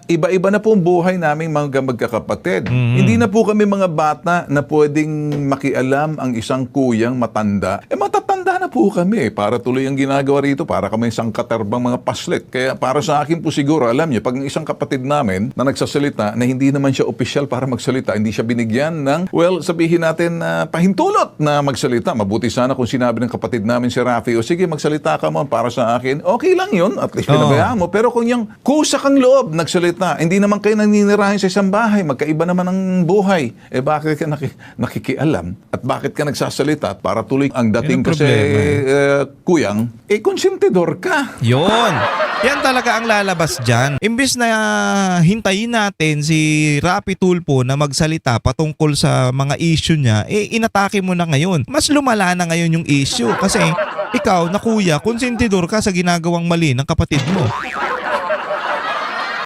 iba-iba na po ang buhay naming mga magkakapatid. Hindi na po kami mga bata na pwedeng makialam ang isang kuyang matanda. Matatanda na po kami para tuloy ang ginagawa rito, para kami isang katarbang mga paslit. Kaya para sa akin po siguro, alam niyo, pag ang isang kapatid namin na nagsasalita na hindi naman siya opisyal para magsalita, hindi siya binigyan ng, well, sabihin natin na pahintulot na magsalita. Mabuti sana kung sinabi ng kapatid namin si Rafi, o sige, magsalita ka mo para sa akin. Okay lang yun, at least pinabayaan mo. Pero kung yung kusa kang loob, nagsalita, hindi naman kayo naninirahin sa isang bahay, magkaiba naman ang buhay. Bakit ka nakikialam? At bakit ka nagsasalita? At para tuloy ang dating kasi, kuyang, konsentidor ka. Yon. Yan talaga ang lalabas dyan. Imbis na hintayin natin si Rapi Tulfo na magsalita patungkol sa mga issue niya, inatake mo na ngayon. Mas lumala na ngayon yung issue kasi ikaw na kuya, konsentidor ka sa ginagawang mali ng kapatid mo.